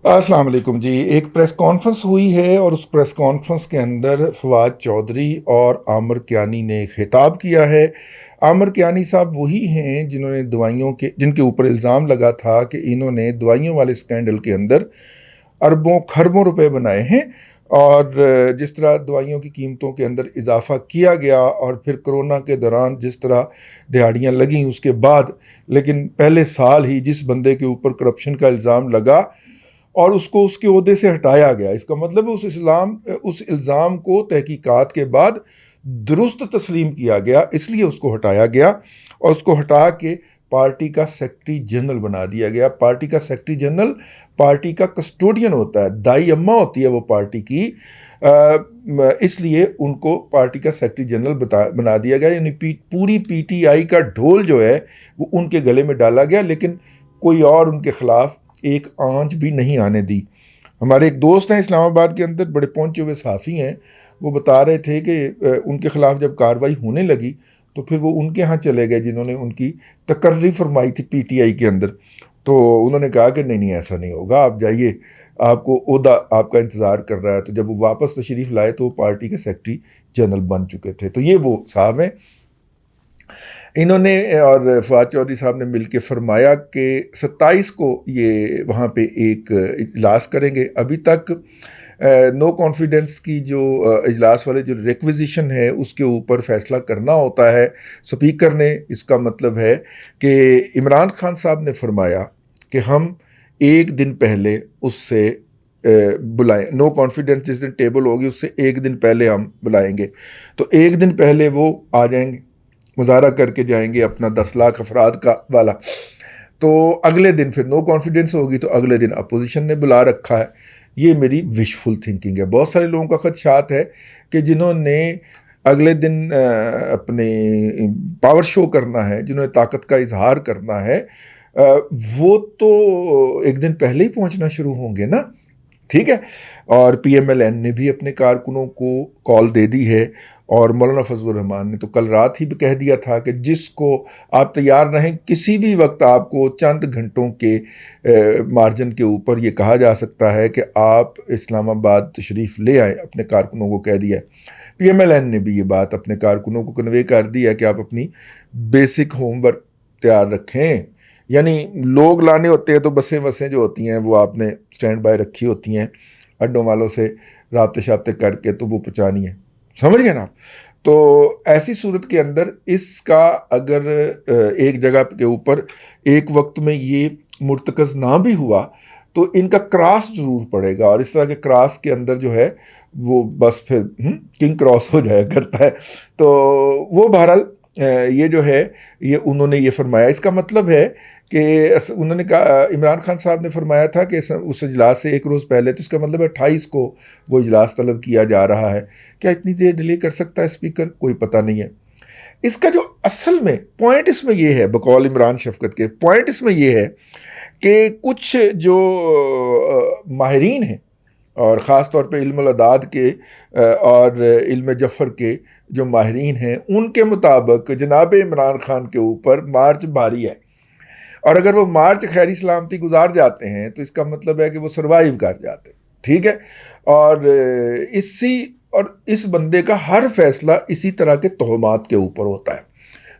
السلام علیکم جی. ایک پریس کانفرنس ہوئی ہے اور اس پریس کانفرنس کے اندر فواد چودھری اور عامر کیانی نے خطاب کیا ہے. عامر کیانی صاحب وہی ہیں جنہوں نے جن کے اوپر الزام لگا تھا کہ انہوں نے دوائیوں والے اسکینڈل کے اندر اربوں خربوں روپے بنائے ہیں، اور جس طرح دوائیوں کی قیمتوں کے اندر اضافہ کیا گیا اور پھر کرونا کے دوران جس طرح دہاڑیاں لگیں اس کے بعد، لیکن پہلے سال ہی جس بندے کے اوپر کرپشن کا الزام لگا اور اس کو اس کے عہدے سے ہٹایا گیا، اس کا مطلب اس الزام کو تحقیقات کے بعد درست تسلیم کیا گیا، اس لیے اس کو ہٹایا گیا اور اس کو ہٹا کے پارٹی کا سیکرٹری جنرل بنا دیا گیا. پارٹی کا سیکرٹری جنرل پارٹی کا کسٹوڈین ہوتا ہے، دائی اماں ہوتی ہے وہ پارٹی کی، اس لیے ان کو پارٹی کا سیکرٹری جنرل بنا دیا گیا. یعنی پوری پی ٹی آئی کا ڈھول جو ہے وہ ان کے گلے میں ڈالا گیا، لیکن کوئی اور ان کے خلاف ایک آنچ بھی نہیں آنے دی. ہمارے ایک دوست ہیں اسلام آباد کے اندر، بڑے پہنچے ہوئے صحافی ہیں، وہ بتا رہے تھے کہ ان کے خلاف جب کارروائی ہونے لگی تو پھر وہ ان کے ہاں چلے گئے جنہوں نے ان کی تقرری فرمائی تھی پی ٹی آئی کے اندر. تو انہوں نے کہا کہ نہیں ایسا نہیں ہوگا، آپ جائیے، آپ کو عہدہ آپ کا انتظار کر رہا ہے. تو جب وہ واپس تشریف لائے تو وہ پارٹی کے سیکرٹری جنرل بن چکے تھے. تو یہ وہ صاحب ہیں. انہوں نے اور فواد چودھری صاحب نے مل کے فرمایا کہ 27 کو یہ وہاں پہ ایک اجلاس کریں گے. ابھی تک نو کانفیڈنس کی جو اجلاس والے جو ریکویزیشن ہے اس کے اوپر فیصلہ کرنا ہوتا ہے سپیکر نے. اس کا مطلب ہے کہ عمران خان صاحب نے فرمایا کہ ہم ایک دن پہلے اس سے بلائیں، نو کانفیڈنس جس دن ٹیبل ہوگی اس سے ایک دن پہلے ہم بلائیں گے. تو ایک دن پہلے وہ آ جائیں گے، مظاہرہ کر کے جائیں گے اپنا 10 لاکھ افراد کا والا. تو اگلے دن پھر نو کانفیڈنس ہوگی تو اگلے دن اپوزیشن نے بلا رکھا ہے. یہ میری وشفل تھنکنگ ہے. بہت سارے لوگوں کا خدشات ہے کہ جنہوں نے اگلے دن اپنے پاور شو کرنا ہے، جنہوں نے طاقت کا اظہار کرنا ہے، وہ تو ایک دن پہلے ہی پہنچنا شروع ہوں گے نا. ٹھیک ہے. اور پی ایم ایل این نے بھی اپنے کارکنوں کو کال دے دی ہے، اور مولانا فضل الرحمان نے تو کل رات ہی بھی کہہ دیا تھا کہ جس کو آپ تیار رہیں، کسی بھی وقت آپ کو چند گھنٹوں کے مارجن کے اوپر یہ کہا جا سکتا ہے کہ آپ اسلام آباد تشریف لے آئیں. اپنے کارکنوں کو کہہ دیا ہے. پی ایم ایل این نے بھی یہ بات اپنے کارکنوں کو کنوے کر دی ہے کہ آپ اپنی بیسک ہوم ورک تیار رکھیں. یعنی لوگ لانے ہوتے ہیں تو بسیں جو ہوتی ہیں وہ آپ نے سٹینڈ بائی رکھی ہوتی ہیں، اڈوں والوں سے رابطے شابطے کر کے تو وہ پہنچانی ہے. سمجھ گئے نا آپ؟ تو ایسی صورت کے اندر اس کا اگر ایک جگہ کے اوپر ایک وقت میں یہ مرتکز نہ بھی ہوا تو ان کا کراس ضرور پڑے گا، اور اس طرح کے کراس کے اندر جو ہے وہ بس پھر کنگ کراس ہو جایا کرتا ہے. تو وہ بہرحال یہ جو ہے یہ انہوں نے یہ فرمایا. اس کا مطلب ہے کہ انہوں نے کہا، عمران خان صاحب نے فرمایا تھا کہ اس اجلاس سے ایک روز پہلے، تو اس کا مطلب ہے 28 کو وہ اجلاس طلب کیا جا رہا ہے. کیا اتنی دیر ڈیلے کر سکتا ہے اسپیکر؟ کوئی پتہ نہیں ہے. اس کا جو اصل میں پوائنٹ اس میں یہ ہے، بقول عمران شفقت کے پوائنٹ اس میں یہ ہے کہ کچھ جو ماہرین ہیں، اور خاص طور پہ علم الاداد کے اور علم جفر کے جو ماہرین ہیں، ان کے مطابق جناب عمران خان کے اوپر مارچ بھاری ہے. اور اگر وہ مارچ خیری سلامتی گزار جاتے ہیں تو اس کا مطلب ہے کہ وہ سروائیو کر جاتے ہیں. ٹھیک ہے. اور اس بندے کا ہر فیصلہ اسی طرح کے تہمات کے اوپر ہوتا ہے.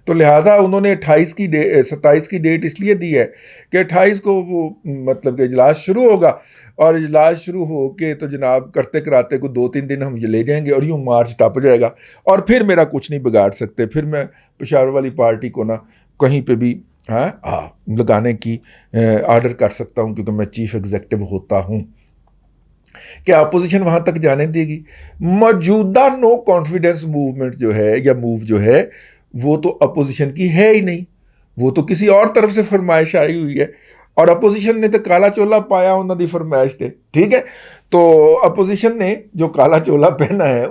تو لہٰذا انہوں نے 27 کی ڈیٹ اس لیے دی ہے کہ 28 کو وہ مطلب کہ اجلاس شروع ہوگا، اور اجلاس شروع ہو کے تو جناب کرتے کراتے کو 2-3 دن ہم یہ لے جائیں گے اور یوں مارچ ٹپ جائے گا، اور پھر میرا کچھ نہیں بگاڑ سکتے. پھر میں پشاور والی پارٹی کو نا کہیں پہ بھی لگانے کی آرڈر کر سکتا ہوں، کیونکہ میں چیف ایگزیکٹو ہوتا ہوں. کیا اپوزیشن وہاں تک جانے دے گی؟ موجودہ نو کانفیڈنس موومنٹ جو ہے یا موو جو ہے وہ تو اپوزیشن کی ہے ہی نہیں، وہ تو کسی اور طرف سے فرمائش آئی ہوئی ہے، اور اپوزیشن نے تو کالا چولا پایا انہوں دی فرمائش تے. ٹھیک ہے. تو اپوزیشن نے جو کالا چولا پہنا ہے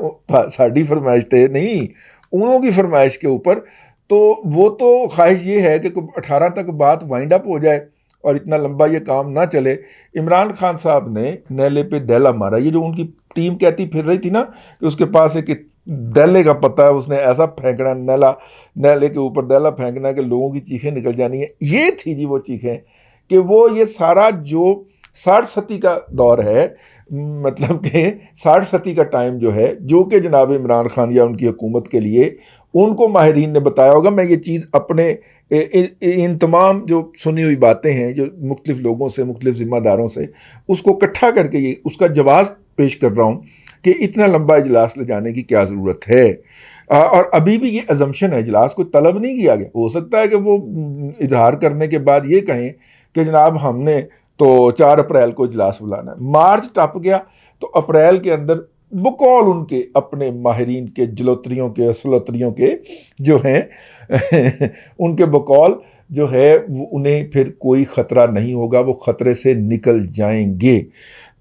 ساڑی فرمائش تے نہیں، انہوں کی فرمائش کے اوپر. تو وہ تو خواہش یہ ہے کہ 18 تک بات وائنڈ اپ ہو جائے اور اتنا لمبا یہ کام نہ چلے. عمران خان صاحب نے نیلے پہ دیلا مارا. یہ جو ان کی ٹیم کہتی پھر رہی تھی نا کہ اس کے پاس ایک دیلے کا پتہ ہے، اس نے ایسا پھینکنا نیلے کے اوپر دیلا پھینکنا کہ لوگوں کی چیخیں نکل جانی ہیں. یہ تھی جی وہ چیخیں کہ وہ یہ سارا جو 60 صدی کا دور ہے، مطلب کہ 60 صدی کا ٹائم جو ہے، جو کہ جناب عمران خان یا ان کی حکومت کے لیے ان کو ماہرین نے بتایا ہوگا. میں یہ چیز اپنے ان تمام جو سنی ہوئی باتیں ہیں جو مختلف لوگوں سے، مختلف ذمہ داروں سے، اس کو اکٹھا کر کے یہ اس کا جواز پیش کر رہا ہوں کہ اتنا لمبا اجلاس لے جانے کی کیا ضرورت ہے. اور ابھی بھی یہ ازمپشن ہے، اجلاس کو طلب نہیں کیا گیا. ہو سکتا ہے کہ وہ اظہار کرنے کے بعد یہ کہیں کہ جناب ہم نے تو 4 اپریل کو اجلاس بلانا ہے. مارچ ٹپ گیا تو اپریل کے اندر بقول ان کے اپنے ماہرین کے، جلوتریوں کے، سلوتریوں کے جو ہیں ان کے بقول جو ہے وہ انہیں پھر کوئی خطرہ نہیں ہوگا، وہ خطرے سے نکل جائیں گے.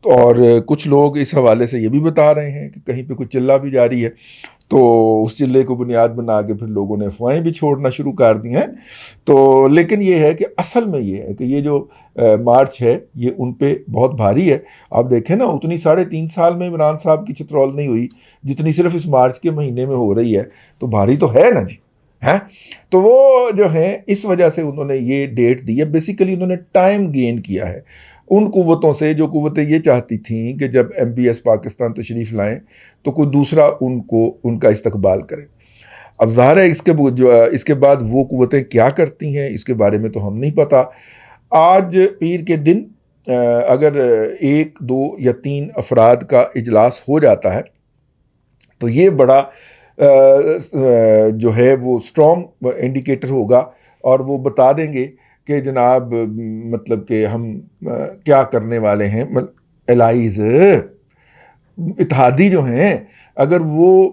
اور کچھ لوگ اس حوالے سے یہ بھی بتا رہے ہیں کہ کہیں پہ کوئی چلہ بھی جاری ہے، تو اس چلے کو بنیاد بنا کے پھر لوگوں نے افواہیں بھی چھوڑنا شروع کر دی ہیں. تو لیکن یہ ہے کہ اصل میں یہ ہے کہ یہ جو مارچ ہے یہ ان پہ بہت بھاری ہے. آپ دیکھیں نا، اتنی 3.5 سال میں عمران صاحب کی چترول نہیں ہوئی جتنی صرف اس مارچ کے مہینے میں ہو رہی ہے. تو بھاری تو ہے نا جی، ہیں. تو وہ جو ہیں اس وجہ سے انہوں نے یہ ڈیٹ دی ہے. بیسیکلی انہوں نے ٹائم گین کیا ہے ان قوتوں سے، جو قوتیں یہ چاہتی تھیں کہ جب MBS پاکستان تشریف لائیں تو کوئی دوسرا ان کا استقبال کرے. اب ظاہر ہے اس کے بعد وہ قوتیں کیا کرتی ہیں اس کے بارے میں تو ہم نہیں پتا. آج پیر کے دن اگر 1، 2 یا 3 افراد کا اجلاس ہو جاتا ہے تو یہ بڑا جو ہے وہ اسٹرانگ انڈیکیٹر ہوگا، اور وہ بتا دیں گے کہ جناب مطلب کہ ہم کیا کرنے والے ہیں. الائز اتحادی جو ہیں، اگر وہ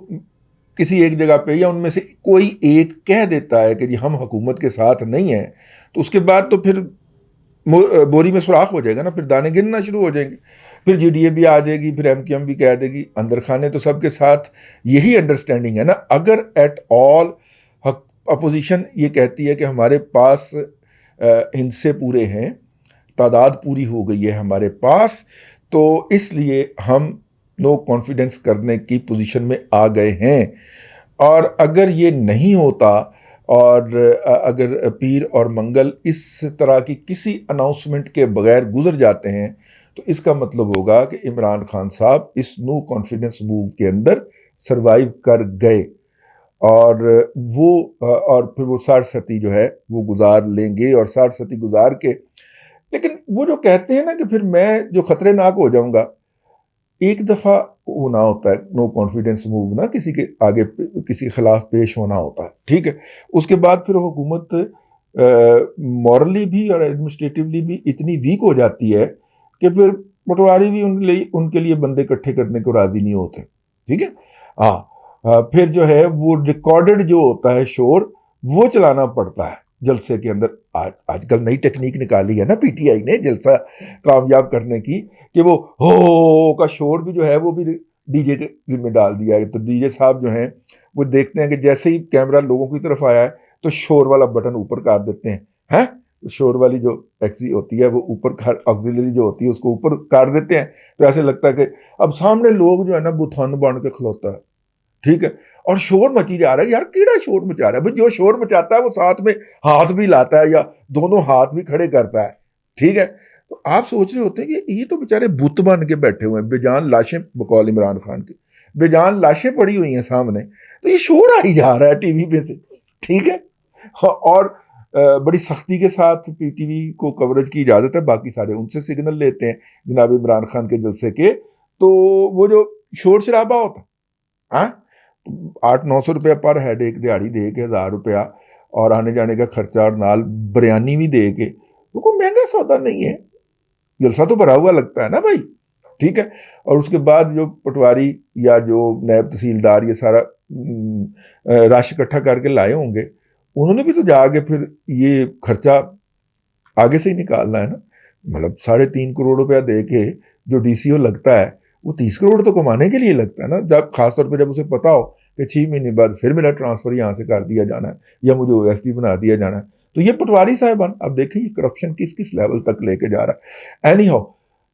کسی ایک جگہ پہ یا ان میں سے کوئی ایک کہہ دیتا ہے کہ جی ہم حکومت کے ساتھ نہیں ہیں، تو اس کے بعد تو پھر بوری میں سوراخ ہو جائے گا نا، پھر دانے گننا شروع ہو جائیں گے. پھر GDA بھی آ جائے گی، پھر MQM بھی کہہ دے گی. اندر خانے تو سب کے ساتھ یہی انڈرسٹینڈنگ ہے نا. اگر ایٹ آل اپوزیشن یہ کہتی ہے کہ ہمارے پاس ہندسے پورے ہیں، تعداد پوری ہو گئی ہے ہمارے پاس، تو اس لیے ہم نو کانفیڈنس کرنے کی پوزیشن میں آ گئے ہیں. اور اگر یہ نہیں ہوتا اور اگر پیر اور منگل اس طرح کی کسی اناؤنسمنٹ کے بغیر گزر جاتے ہیں تو اس کا مطلب ہوگا کہ عمران خان صاحب اس نو کانفیڈنس موو کے اندر سروائیو کر گئے، اور پھر وہ 60 صدی جو ہے وہ گزار لیں گے. اور 60 صدی گزار کے، لیکن وہ جو کہتے ہیں نا کہ پھر میں جو خطرے ناک ہو جاؤں گا، ایک دفعہ ہونا ہوتا ہے نو کانفیڈنس موو نا، کسی کے آگے کسی خلاف پیش ہونا ہوتا ہے، ٹھیک ہے. اس کے بعد پھر حکومت مورلی بھی اور ایڈمنسٹریٹیولی بھی اتنی ویک ہو جاتی ہے کہ پھر پٹواری بھی ان کے لیے بندے اکٹھے کرنے کو راضی نہیں ہوتے، ٹھیک ہے. پھر جو ہے وہ ریکارڈڈ جو ہوتا ہے شور وہ چلانا پڑتا ہے جلسے کے اندر. آج کل نئی ٹیکنیک نکالی ہے نا PTI نے جلسہ کامیاب کرنے کی، کہ وہ ہو کا شور بھی جو ہے وہ بھی DJ کے ذمہ ڈال دیا ہے. تو DJ صاحب جو ہیں وہ دیکھتے ہیں کہ جیسے ہی کیمرہ لوگوں کی طرف آیا ہے تو شور والا بٹن اوپر کر دیتے ہیں. شور والی جو ٹیکسی ہوتی ہے وہ اوپر، آکسیلری جو ہوتی ہے اس کو اوپر کر دیتے ہیں، تو ایسے لگتا ہے کہ اب سامنے لوگ جو ہے نا بتھن بن کے کھلوتا ہے، ٹھیک ہے. اور شور مچی جا رہا ہے. یار کیڑا شور مچا رہا ہے؟ جو شور مچاتا ہے وہ ساتھ میں ہاتھ بھی لاتا ہے یا دونوں ہاتھ بھی کھڑے کرتا ہے، ٹھیک ہے. تو آپ سوچ رہے ہوتے ہیں کہ یہ تو بیچارے بت بن کے بیٹھے ہوئے ہیں، بے جان لاشیں، بقول عمران خان کی بے جان لاشیں پڑی ہوئی ہیں سامنے، تو یہ شور آ ہی جا رہا ہے ٹی وی پہ سے، ٹھیک ہے. اور بڑی سختی کے ساتھ PTV کو کوریج کی اجازت ہے، باقی سارے ان سے سگنل لیتے ہیں جناب عمران خان کے جلسے کے. تو وہ جو شور شرابہ ہوتا، 800-900 روپیہ پر ہیڈ ایک دیہڑی دے کے، 1000 روپیہ اور آنے جانے کا خرچہ اور نال بریانی بھی دے کے، وہ کوئی مہنگا سودا نہیں ہے. جلسہ تو بھرا ہوا لگتا ہے نا بھائی، ٹھیک ہے. اور اس کے بعد جو پٹواری یا جو نائب تحصیلدار یہ سارا رش اکٹھا کر کے لائے ہوں گے، انہوں نے بھی تو جا کے پھر یہ خرچہ آگے سے ہی نکالنا ہے نا. مطلب 3.5 کروڑ روپیہ دے کے جو DCO لگتا ہے وہ 30 کروڑ تو کمانے کے لیے لگتا ہے نا. جب خاص طور پہ جب اسے پتا ہو کہ 6 مہینے بعد پھر میرا ٹرانسفر یہاں سے کر دیا جانا ہے یا مجھے OSD بنا دیا جانا ہے. تو یہ پٹواری صاحبان اب دیکھیں یہ کرپشن کس لیول تک لے کے جا رہا ہے. اینی ہاؤ،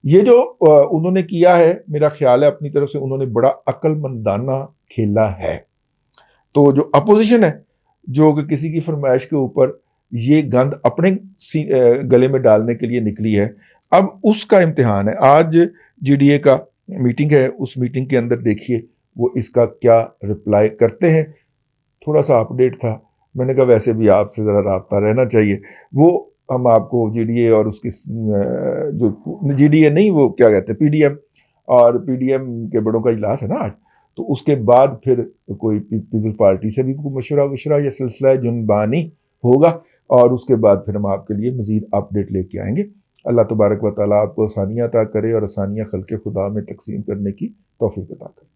یہ جو انہوں نے کیا ہے، میرا خیال ہے اپنی طرف سے انہوں نے بڑا عقل مندانہ کھیلا ہے. تو جو اپوزیشن ہے جو کہ کسی کی فرمائش کے اوپر یہ گند اپنے گلے میں ڈالنے کے لیے نکلی ہے، اب اس کا امتحان ہے. آج جی ڈی اے کا میٹنگ ہے, اس میٹنگ کے اندر دیکھیے وہ اس کا کیا رپلائی کرتے ہیں. تھوڑا سا اپڈیٹ تھا, میں نے کہا ویسے بھی آپ سے ذرا رابطہ رہنا چاہیے. وہ ہم آپ کو جی ڈی اے اور اس کی جو جی ڈی اے نہیں, وہ کیا کہتے ہیں, پی ڈی ایم, اور پی ڈی ایم کے بڑوں کا اجلاس ہے نا آج, تو اس کے بعد پھر کوئی پیپلز پارٹی سے بھی مشورہ یا سلسلہ جنبانی ہوگا, اور اس کے بعد پھر ہم آپ کے لیے مزید اپڈیٹ لے کے آئیں گے. اللہ تبارک و تعالیٰ آپ کو آسانیاں عطا کرے اور آسانیاں خلق خدا میں تقسیم کرنے کی توفیق عطا کرے.